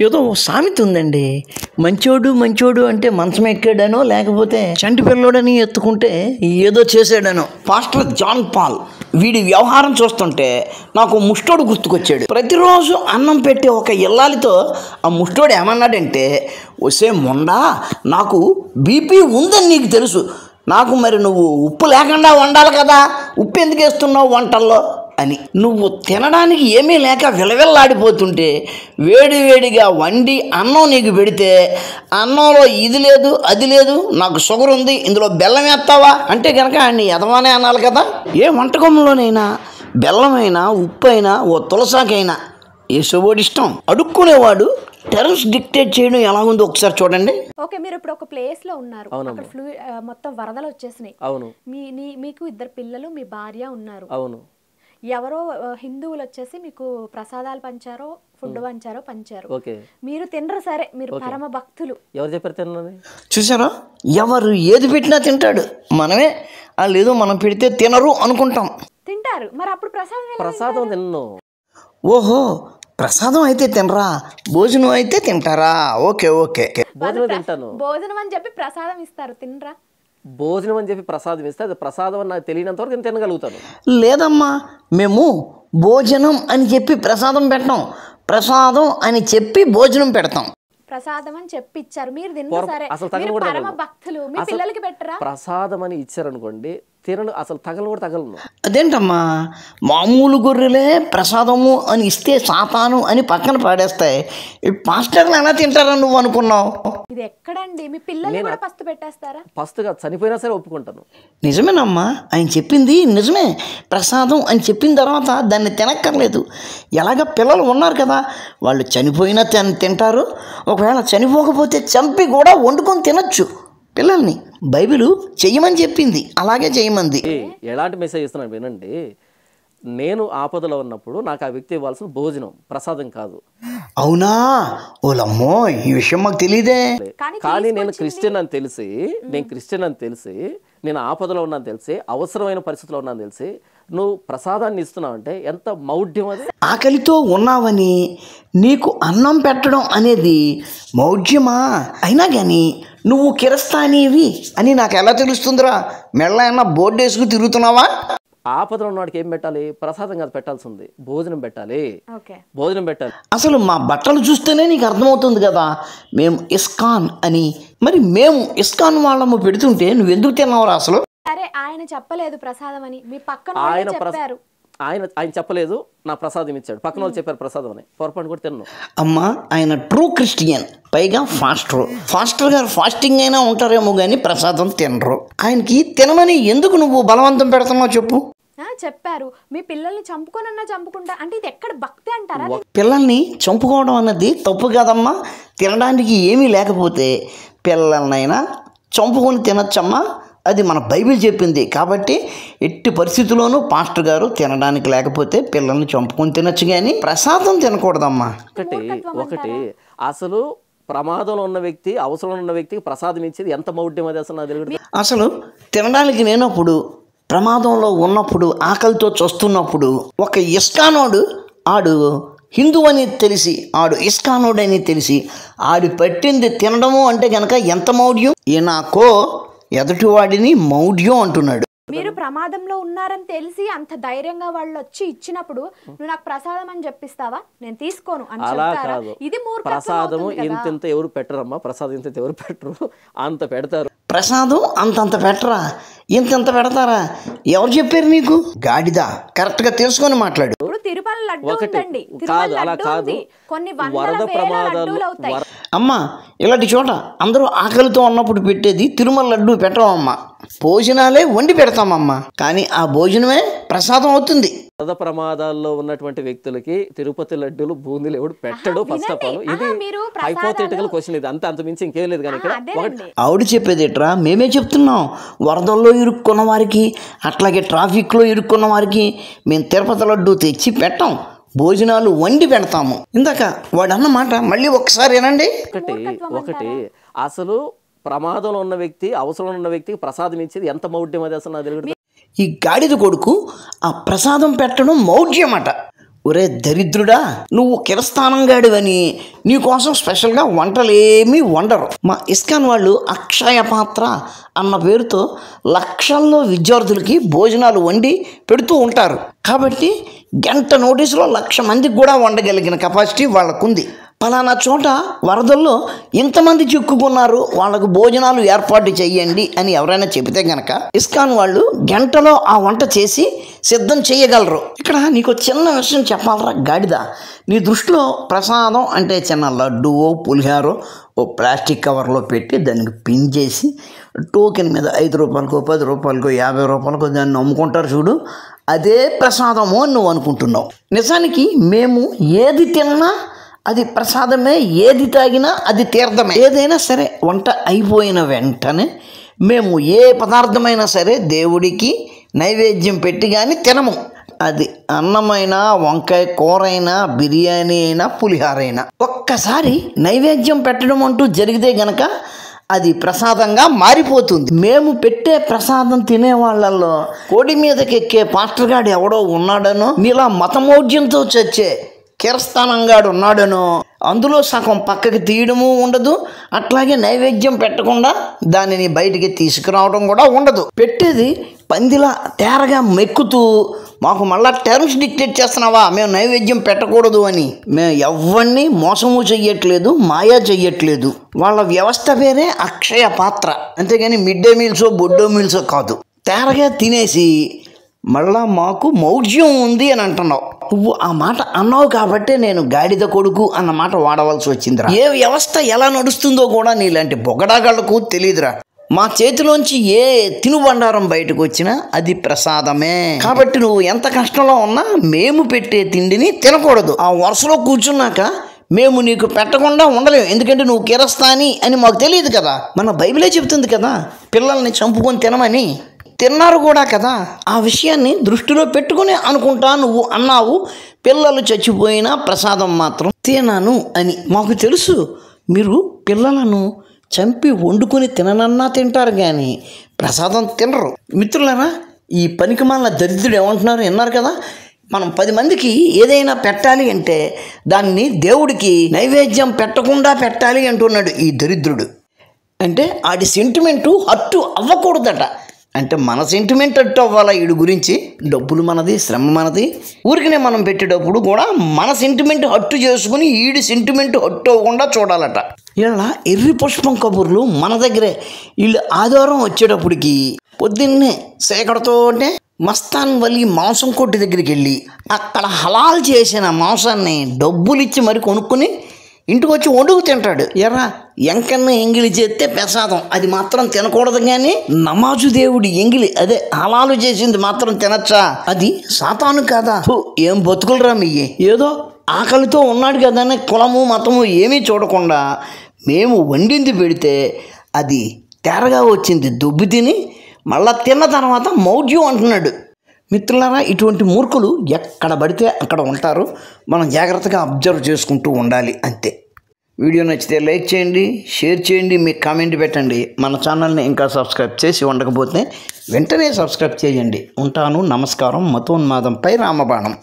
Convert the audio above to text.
ఏదో ఓ సామెత ఉందండి, మంచోడు మంచోడు అంటే మంచం ఎక్కాడనో లేకపోతే చంటి పిల్లోడని ఎత్తుకుంటే ఏదో చేసాడనో. పాస్టర్ జాన్ పాల్ వీడి వ్యవహారం చూస్తుంటే నాకు ముష్టోడు గుర్తుకొచ్చాడు. ప్రతిరోజు అన్నం పెట్టే ఒక ఇల్లాలితో ఆ ముష్టోడు ఏమన్నాడంటే, ఒసే మొండా, నాకు బీపీ ఉందని నీకు తెలుసు, నాకు మరి నువ్వు ఉప్పు లేకుండా వండాలి కదా, ఉప్పు ఎందుకు వేస్తున్నావు వంటల్లో అని. నువ్వు తినడానికి ఏమీ లేక విలవిల్లాడిపోతుంటే వేడి వేడిగా వండి అన్నం నీకు పెడితే అన్నంలో ఇది లేదు అది లేదు, నాకు షుగర్ ఉంది, ఇందులో బెల్లం వేస్తావా అంటే కనుక అన్ని ఎదవానే అనాలి కదా. ఏ వంటకంలోనైనా బెల్లమైనా ఉప్పు అయినా ఓ తులసాకైనా ఏసోవాడి ఇష్టం. అడుక్కునేవాడు టెర్మ్స్ డిక్టేట్ చేయడం ఎలా ఉందో ఒకసారి చూడండి. ఓకే, మీరు ఇప్పుడు ఒక ప్లేస్ లో ఉన్నారు, అక్కడ మొత్తం వరదలు వచ్చేసినాయి. అవును. మీకు ఇద్దరు పిల్లలు, మీ భార్య ఉన్నారు. అవును. ఎవరో హిందువులు వచ్చేసి మీకు ప్రసాదాలు పంచారో ఫుడ్ పంచారు. మీరు తినరు, సరే మీరు పరమ భక్తులు. ఎవరు చెప్పారు తిన్నది? చూసారా, ఎవరు ఏది పెట్టినా తింటాడు. మనమే లేదో మనం పెడితే తినరు అనుకుంటాం. తింటారు, మరి అప్పుడు ప్రసాదం తిన్ను. ఓహో, ప్రసాదం అయితే తినరా, భోజనం అయితే తింటారా? Okay okay. భోజనం తింటాను. భోజనం అని చెప్పి ప్రసాదం ఇస్తారు, తినరా? భోజనం అని చెప్పి ప్రసాదం ఇస్తే అది ప్రసాదం అని నాకు తెలియనంత వరకు నేను తినగలుగుతాను. లేదమ్మా, మేము భోజనం అని చెప్పి ప్రసాదం పెట్టాం, ప్రసాదం అని చెప్పి భోజనం పెడతాం. ప్రసాదం అని చెప్పి ఇచ్చారు, మీరు తిన్నారు, సరే మీరు పరమ భక్తులు, మీ పిల్లలకి పెట్టరా? ప్రసాదం అని ఇచ్చారనుకోండి, తినను, అసలు తగలను కూడా తగలను. అదేంటమ్మా, మామూలు గొర్రెలే ప్రసాదము అని ఇస్తే సాతాను అని పక్కన పాడేస్తాయి, ఈ పాస్టర్లు ఎలా తింటారా నువ్వు అనుకున్నావు? ఇది ఎక్కడండి, మీ పిల్లల్ని కూడా పస్తు పెట్టేస్తారా? పస్తుగా చనిపోయినా సరే ఒప్పుకుంటాను. నిజమేనమ్మా, ఆయన చెప్పింది నిజమే. ప్రసాదం అని చెప్పిన తర్వాత దాన్ని తినక్కర్లేదు. ఎలాగ పిల్లలు ఉన్నారు కదా, వాళ్ళు చనిపోయినా తింటారు, ఒకవేళ చనిపోకపోతే చంపి కూడా వండుకొని తినచ్చు పిల్లల్ని. బైబిల్ చెయ్యమని చెప్పింది, అలాగే చేయమంది. ఎలాంటి మెసేజ్ ఇస్తున్నాను వినండి. నేను ఆపదలో ఉన్నప్పుడు నాకు ఆ వ్యక్తి ఇవ్వాల్సిన భోజనం, ప్రసాదం కాదు. అవునా? ఓలమ్మో, ఈ విషయం మాకు తెలియదే. కానీ నేను క్రిస్టియన్ అని తెలిసి, నేను ఆపదలో ఉన్నాను తెలిసి, అవసరమైన పరిస్థితిలో ఉన్నాను తెలిసి నువ్వు ప్రసాదాన్ని ఇస్తున్నావు అంటే ఎంత మౌఢ్యం అది. ఆకలితో ఉన్నావని నీకు అన్నం పెట్టడం అనేది మౌఢ్యమా? అయినా కానీ నువ్వు కిరస్తానివి అని నాకు ఎలా తెలుస్తుందిరా? మెళ్ళ ఏమన్నా బోర్డు వేసుకుని తిరుగుతున్నావా? ఆపదలో ఉన్నవాడికి ఏం పెట్టాలి? ప్రసాదం కాదు పెట్టాల్సి ఉంది, భోజనం పెట్టాలి. అసలు మా బట్టలు చూస్తేనే నీకు అర్థమవుతుంది కదా, మేము ఇస్కాన్ అని. మరి మేము ఇస్కాన్ వాళ్ళము పెడుతుంటే నువ్వెందుకు తిన్నావురా అసలు? సరే, ఆయన చెప్పలేదు ప్రసాదం అని, మీ పక్కన చెప్పారు. ఆయన చెప్పలేదు, నా ప్రసాదం ఇచ్చాడు, పక్కన వాళ్ళు చెప్పారు ప్రసాదం అని, పొరపాటు కూడా తిన్నాను. అమ్మా, ఆయన ట్రూ క్రిస్టియన్, పైగా ఫాస్టర్ గారు ఫాస్టింగ్ అయినా ఉంటారేమో కానీ ప్రసాదం తినరు. ఆయనకి తినమని ఎందుకు నువ్వు బలవంతం పెడుతున్నావు చెప్పు? చెప్పారు, మీ పిల్లల్ని చంపుకుంటా అంటే ఇది ఎక్కడ భక్తి అంటారా? పిల్లల్ని చంపుకోవడం అన్నది తప్పు కాదమ్మా. తినడానికి ఏమీ లేకపోతే పిల్లలనైనా చంపుకొని తినచ్చమ్మా, అది మన బైబిల్ చెప్పింది. కాబట్టి ఎట్టి పరిస్థితుల్లోనూ పాస్టర్ గారు తినడానికి లేకపోతే పిల్లల్ని చంపుకొని తినచ్చు, కానీ ప్రసాదం తినకూడదమ్మా. ఒకటి అసలు ప్రమాదంలో ఉన్న వ్యక్తి, అవసరంలో ఉన్న వ్యక్తికి ప్రసాదం ఇచ్చేది ఎంత మౌఢ్యం అది అసలు నాకు తెలియదు. అసలు తినడానికి లేనప్పుడు, ప్రమాదంలో ఉన్నప్పుడు, ఆకలితో చస్తున్నప్పుడు ఒక ఇస్కానోడు, ఆడు హిందూ అని తెలిసి, ఆడు ఇస్కానోడు అని తెలిసి ఆడు పెట్టింది తినడము అంటే కనుక ఎంత మౌఢ్యం! ఈనాకో ఎదుటివాడిని మౌఢ్యం అంటున్నాడు. మీరు ప్రమాదంలో ఉన్నారని తెలిసి అంత ధైర్యంగా వాళ్ళు వచ్చి ఇచ్చినప్పుడు నువ్వు నాకు ప్రసాదం అని చెప్పిస్తావా? నేను తీసుకోను అని చెప్తారా? ఇది మూర్ఖత్వం. ప్రసాదము ఇంత ఎవరు పెట్టరమ్మా, ప్రసాదం ఇంత ఎవరు పెట్టరు, అంత పెడతారు. ప్రసాదం అంతంత పెట్టరా, ఇంత పెడతారా? ఎవరు చెప్పారు నీకు? గాడిద, కరెక్ట్ గా తెలుసుకొని మాట్లాడు. తిరుమల లడ్డు ఉందండి, కాదు అలా కాదు, కొన్ని వరద ప్రమాదాలు. అమ్మా, ఇలాంటి చోట అందరూ ఆకలితో ఉన్నప్పుడు పెట్టేది తిరుమల లడ్డు పెట్టమమ్మా, భోజనాలే వండి పెడతామమ్మా, కానీ ఆ భోజనమే ప్రసాదం అవుతుంది. వరద ప్రమాదాల్లో ఉన్నటువంటి వ్యక్తులకి తిరుపతి లడ్డూలు, బూందీలు ఎవడు పెట్టడు. ఫస్ట్ ఆఫ్ ఆల్ ఇది హైపోథెటికల్ క్వశ్చన్, ఇది అంత మించి ఇంకేం లేదు. కానీ ఇక్కడ ఆవిడ చెప్పేది ఎట్రా, మేమే చెప్తున్నాం. వరదల్లో ఇరుక్కున్న వారికి, అట్లాగే ట్రాఫిక్లో ఇరుక్కున్న వారికి మేము తిరుపతి లడ్డు తెచ్చి పెట్టాం, భోజనాలు వండి పెడతాము. ఇందాక వాడు అన్న మాట మళ్ళీ ఒకసారి ఏనండి. ఒకటి అసలు ప్రమాదంలో ఉన్న వ్యక్తి, అవసరంలో ఉన్న వ్యక్తికి ప్రసాదం ఇచ్చేది ఎంత మౌఢ్యం అది అసలు నాకు తెలియదు. ఈ గాడిద కొడుకు ఆ ప్రసాదం పెట్టడం మౌఢ్యం అట. ఒరే దరిద్రుడా, నువ్వు కిరస్థానంగాడివని నీకోసం స్పెషల్గా వంటలేమీ వండరు. మా ఇస్కాన్ వాళ్ళు అక్షయ పాత్ర అన్న పేరుతో లక్షల్లో విద్యార్థులకి భోజనాలు వండి పెడుతూ ఉంటారు. కాబట్టి గంట నోటీసులో 1,00,000 మందికి కూడా వండగలిగిన కెపాసిటీ వాళ్ళకుంది. పలానా చోట వరదల్లో ఇంతమంది చిక్కుకున్నారు, వాళ్ళకు భోజనాలు ఏర్పాటు చెయ్యండి అని ఎవరైనా చెబితే గనక ఇస్కాన్ వాళ్ళు గంటలో ఆ వంట చేసి సిద్ధం చేయగలరు. ఇక్కడ నీకు చిన్న విషయం చెప్పాలరా గాడిద. నీ దృష్టిలో ప్రసాదం అంటే చిన్న లడ్డువో పులిహారో ఓ ప్లాస్టిక్ కవర్లో పెట్టి దానికి పిన్ చేసి టోకెన్ మీద 5 రూపాయలకో 10 రూపాయలకో 50 రూపాయలకో దాన్ని అమ్ముకుంటారు చూడు, అదే ప్రసాదము అని నువ్వు అనుకుంటున్నావు. నిజానికి మేము ఏది తిన్నా అది ప్రసాదమే, ఏది తాగినా అది తీర్థమే. ఏదైనా సరే వంట అయిపోయిన వెంటనే మేము ఏ పదార్థమైనా సరే దేవుడికి నైవేద్యం పెట్టి కానీ తినము. అది అన్నమైనా, వంకాయ కూర అయినా, బిర్యానీ అయినా, పులిహార అయినా. ఒక్కసారి నైవేద్యం పెట్టడం అంటూ జరిగితే గనక అది ప్రసాదంగా మారిపోతుంది. మేము పెట్టే ప్రసాదం తినే వాళ్ళల్లో కోడి మీదకి ఎక్కే పాస్టర్ గాడు ఎవడో ఉన్నాడనో, నీలా మతమౌఢ్యంతో చచ్చే కిరస్థానంగాడు ఉన్నాడనో అందులో సగం పక్కకి తీయడము ఉండదు, అట్లాగే నైవేద్యం పెట్టకుండా దానిని బయటికి తీసుకురావడం కూడా ఉండదు. పెట్టేది పందిలా తేరగా మెక్కుతూ మాకు మళ్ళా టర్మ్స్ డిక్టేట్ చేస్తున్నావా మేము నైవేద్యం పెట్టకూడదు అని. మేము ఎవరిని మోసము చెయ్యట్లేదు, మాయా చెయ్యట్లేదు. వాళ్ళ వ్యవస్థ పేరే అక్షయ పాత్ర, అంతేగాని మిడ్ డే మీల్సో బొడ్డో మీల్సో కాదు. తేరగా తినేసి మళ్ళా మాకు మౌఢ్యం ఉంది అని అంటున్నావు. నువ్వు ఆ మాట అన్నావు కాబట్టే నేను గాడిద కొడుకు అన్న మాట వాడవలసి వచ్చిందిరా. ఏ వ్యవస్థ ఎలా నడుస్తుందో కూడా నీలాంటి బొగడాగాళ్లకు తెలియదురా. మా చేతిలోంచి ఏ తినుబండారం బయటకు వచ్చినా అది ప్రసాదమే. కాబట్టి నువ్వు ఎంత కష్టంలో ఉన్నా మేము పెట్టే తిండిని తినకూడదు. ఆ వరుసలో కూర్చున్నాక మేము నీకు పెట్టకుండా ఉండలేము, ఎందుకంటే నువ్వు కిరస్థాని అని మాకు తెలియదు కదా. మన బైబిలే చెబుతుంది కదా పిల్లల్ని చంపుకొని తినమని. తిన్నారు కూడా కదా. ఆ విషయాన్ని దృష్టిలో పెట్టుకుని అనుకుంటా నువ్వు అన్నావు పిల్లలు చచ్చిపోయినా ప్రసాదం మాత్రం తినను అని. మాకు తెలుసు మీరు పిల్లలను చంపి వండుకొని తిననన్నా తింటారు కానీ ప్రసాదం తినరు. మిత్రులారా, ఈ పనికిమాలిన దరిద్రుడు ఏమంటున్నారు విన్నారు కదా. మనం 10 మందికి ఏదైనా పెట్టాలి అంటే దాన్ని దేవుడికి నైవేద్యం పెట్టకుండా పెట్టాలి అంటున్నాడు ఈ దరిద్రుడు. అంటే ఆడి సెంటిమెంటు హట్టు అవ్వకూడదట. అంటే మన సెంటిమెంట్ అట్టు అవ్వాలా వీడి గురించి? డబ్బులు మనది, శ్రమ మనది. ఊరికనే మనం పెట్టేటప్పుడు కూడా మన సెంటిమెంట్ హట్టు చేసుకుని వీడి సెంటిమెంట్ హట్టు అవ్వకుండా చూడాలట. ఇలా ఎర్రి పుష్పం కబుర్లు మన దగ్గరే. వీళ్ళు ఆదివారం వచ్చేటప్పటికి పొద్దున్నే సేకడతోనే మస్తాన్ వలి మాంసం కొట్టు దగ్గరికి వెళ్ళి అక్కడ హలాల్ చేసిన మాంసాన్ని డబ్బులు ఇచ్చి మరి కొనుక్కొని ఇంటికి వచ్చి వండుకు తింటాడు. ఎర్రా ఎంకన్నా ఎంగిలి చేస్తే ప్రసాదం, అది మాత్రం తినకూడదు. కానీ నమాజు దేవుడి ఎంగిలి, అదే హలాలు చేసింది మాత్రం తినచ్చా? అది సాతాను కాదా? ఏం బతుకులరా మీయే. ఏదో ఆకలితో ఉన్నాడు కదా అని కులము మతము ఏమీ చూడకుండా మేము వండింది పెడితే అది తేరగా వచ్చింది దొబ్బి తిని మళ్ళా తిన్న తర్వాత మౌఢ్యం అంటున్నాడు. మిత్రులారా, ఇటువంటి మూర్ఖులు ఎక్కడ పడితే అక్కడ ఉంటారు. మనం జాగ్రత్తగా అబ్జర్వ్ చేసుకుంటూ ఉండాలి అంతే. వీడియో నచ్చితే లైక్ చేయండి, షేర్ చేయండి, మీ కామెంట్ పెట్టండి. మన ఛానల్ని ఇంకా సబ్స్క్రైబ్ చేసి ఉండకపోతే వెంటనే సబ్స్క్రైబ్ చేయండి. ఉంటాను. నమస్కారం. మతోన్మాదంపై రామబాణం.